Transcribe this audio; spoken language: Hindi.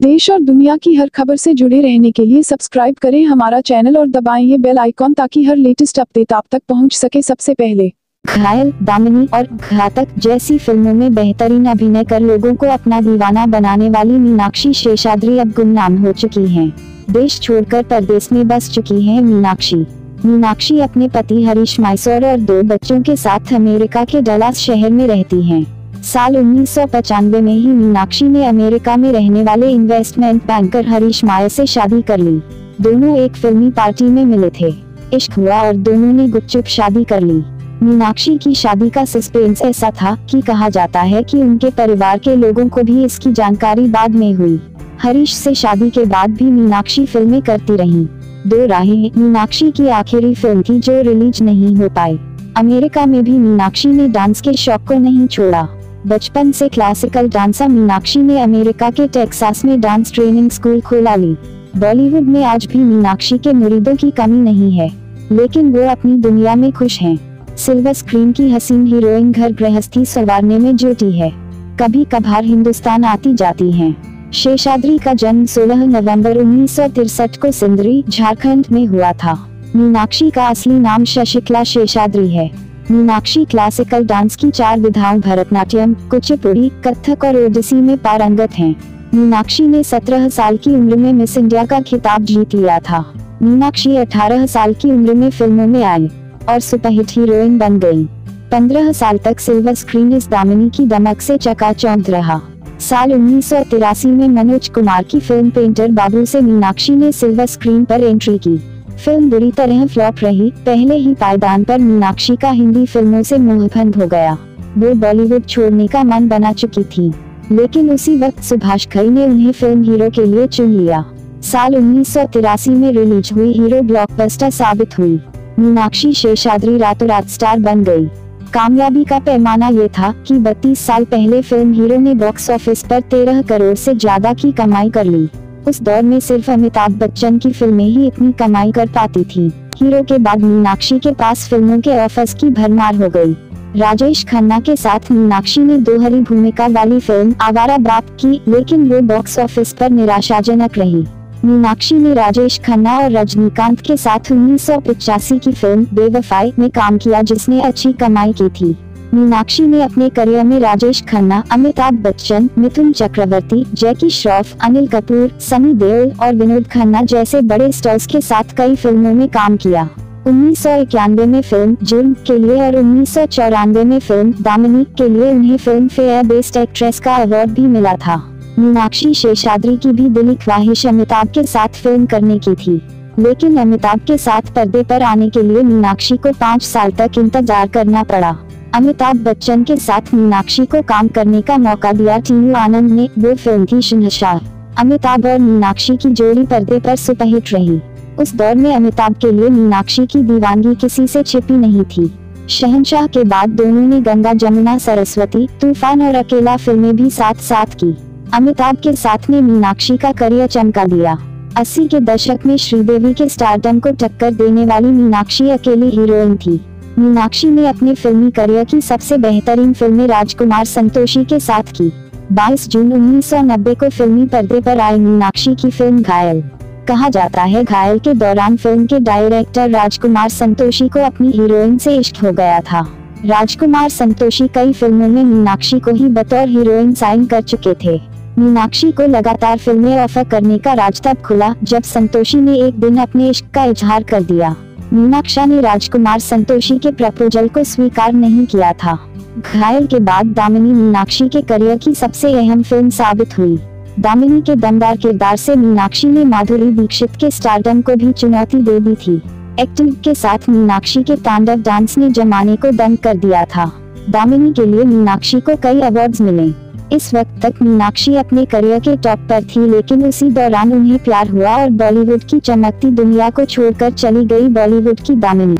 देश और दुनिया की हर खबर से जुड़े रहने के लिए सब्सक्राइब करें हमारा चैनल और दबाएं ये बेल आइकॉन ताकि हर लेटेस्ट अपडेट आप तक पहुंच सके सबसे पहले। घायल, दामिनी और घातक जैसी फिल्मों में बेहतरीन अभिनय कर लोगों को अपना दीवाना बनाने वाली मीनाक्षी शेषाद्री अब गुमनाम हो चुकी हैं। देश छोड़कर परदेश में बस चुकी हैं मीनाक्षी अपने पति हरीश माइसोर और 2 बच्चों के साथ अमेरिका के डलास शहर में रहती हैं। साल 1995 में ही मीनाक्षी ने अमेरिका में रहने वाले इन्वेस्टमेंट बैंकर हरीश मायर से शादी कर ली। दोनों एक फिल्मी पार्टी में मिले थे, इश्क हुआ और दोनों ने गुपचुप शादी कर ली। मीनाक्षी की शादी का सस्पेंस ऐसा था कि कहा जाता है कि उनके परिवार के लोगों को भी इसकी जानकारी बाद में हुई। हरीश से शादी के बाद भी मीनाक्षी फिल्में करती रहीं। 2 राहें मीनाक्षी की आखिरी फिल्म थी जो रिलीज नहीं हो पाई। अमेरिका में भी मीनाक्षी ने डांस के शौक को नहीं छोड़ा। बचपन से क्लासिकल डांसर मीनाक्षी ने अमेरिका के टेक्सास में डांस ट्रेनिंग स्कूल खोला ली। बॉलीवुड में आज भी मीनाक्षी के मुरीदों की कमी नहीं है, लेकिन वो अपनी दुनिया में खुश हैं। सिल्वर स्क्रीन की हसीन हीरोइन घर गृहस्थी संवारने में जुटी है, कभी कभार हिंदुस्तान आती जाती हैं। शेषाद्री का जन्म 16 नवंबर 1963 को सिंदरी, झारखंड में हुआ था। मीनाक्षी का असली नाम शशिकला शेषाद्री है। मीनाक्षी क्लासिकल डांस की 4 विधाओं भरतनाट्यम, कुचिपुड़ी, कथक और ओडिसी में पारंगत हैं। मीनाक्षी ने 17 साल की उम्र में मिस इंडिया का खिताब जीत लिया था। मीनाक्षी 18 साल की उम्र में फिल्मों में आई और सुपरहिट हीरोइन बन गई। 15 साल तक सिल्वर स्क्रीन इस दामिनी की दमक से चकाचौंध रहा। साल 1983 में मनोज कुमार की फिल्म पेंटर बाबू से मीनाक्षी ने सिल्वर स्क्रीन पर एंट्री की। फिल्म बुरी तरह फ्लॉप रही। पहले ही पायदान पर मीनाक्षी का हिंदी फिल्मों से मोहभंग हो गया। वो बॉलीवुड छोड़ने का मन बना चुकी थी, लेकिन उसी वक्त सुभाष घई ने उन्हें फिल्म हीरो के लिए चुन लिया। साल 1983 में रिलीज हुई हीरो ब्लॉकबस्टर साबित हुई। मीनाक्षी शेषाद्री रातों रात स्टार बन गई। कामयाबी का पैमाना ये था कि 32 साल पहले फिल्म हीरो ने बॉक्स ऑफिस पर 13 करोड़ से ज्यादा की कमाई कर ली। उस दौर में सिर्फ अमिताभ बच्चन की फिल्में ही इतनी कमाई कर पाती थी। हीरो के बाद मीनाक्षी के पास फिल्मों के ऑफर्स की भरमार हो गई। राजेश खन्ना के साथ मीनाक्षी ने दोहरी भूमिका वाली फिल्म आवारा बाप की, लेकिन वो बॉक्स ऑफिस पर निराशाजनक रही। मीनाक्षी ने राजेश खन्ना और रजनीकांत के साथ 1985 की फिल्म बेवफाई में काम किया, जिसने अच्छी कमाई की थी। मीनाक्षी ने अपने करियर में राजेश खन्ना, अमिताभ बच्चन, मिथुन चक्रवर्ती, जैकी श्रॉफ, अनिल कपूर, सनी देओल और विनोद खन्ना जैसे बड़े स्टार्स के साथ कई फिल्मों में काम किया। 1991 में फिल्म जुर्म के लिए और 1994 में फिल्म दामिनी के लिए उन्हें फिल्म फेयर बेस्ट एक्ट्रेस का अवार्ड भी मिला था। मीनाक्षी शेषाद्री की भी दिली ख्वाहिश अमिताभ के साथ फिल्म करने की थी, लेकिन अमिताभ के साथ पर्दे पर आने के लिए मीनाक्षी को 5 साल तक इंतजार करना पड़ा। अमिताभ बच्चन के साथ मीनाक्षी को काम करने का मौका दिया टीनू आनंद ने। वो फिल्म थी शहंशाह। अमिताभ और मीनाक्षी की जोड़ी पर्दे पर सुपरहिट रही। उस दौर में अमिताभ के लिए मीनाक्षी की दीवानगी किसी से छिपी नहीं थी। शहंशाह के बाद दोनों ने गंगा जमुना सरस्वती, तूफान और अकेला फिल्में भी साथ साथ की। अमिताभ के साथ ने मीनाक्षी का करियर चमका दिया। 80 के दशक में श्रीदेवी के स्टारडम को टक्कर देने वाली मीनाक्षी अकेली हीरोइन थी। मीनाक्षी ने अपने फिल्मी करियर की सबसे बेहतरीन फिल्में राजकुमार संतोषी के साथ की। 22 जून 1990 को फिल्मी पर्दे पर आई मीनाक्षी की फिल्म घायल। कहा जाता है घायल के दौरान फिल्म के डायरेक्टर राजकुमार संतोषी को अपनी हीरोइन से इश्क हो गया था। राजकुमार संतोषी कई फिल्मों में मीनाक्षी को ही बतौर हीरोइन साइन कर चुके थे। मीनाक्षी को लगातार फिल्में ऑफर करने का राज तब खुला जब संतोषी ने एक दिन अपने इश्क का इजहार कर दिया। मीनाक्षी ने राजकुमार संतोषी के प्रपोजल को स्वीकार नहीं किया था। घायल के बाद दामिनी मीनाक्षी के करियर की सबसे अहम फिल्म साबित हुई। दामिनी के दमदार किरदार से मीनाक्षी ने माधुरी दीक्षित के स्टारडम को भी चुनौती दे दी थी। एक्टिंग के साथ मीनाक्षी के तांडव डांस ने जमाने को दंग कर दिया था। दामिनी के लिए मीनाक्षी को कई अवार्ड्स मिले। इस वक्त तक मीनाक्षी अपने करियर के टॉप पर थी, लेकिन उसी दौरान उन्हें प्यार हुआ और बॉलीवुड की चमकती दुनिया को छोड़कर चली गई बॉलीवुड की दामिनी।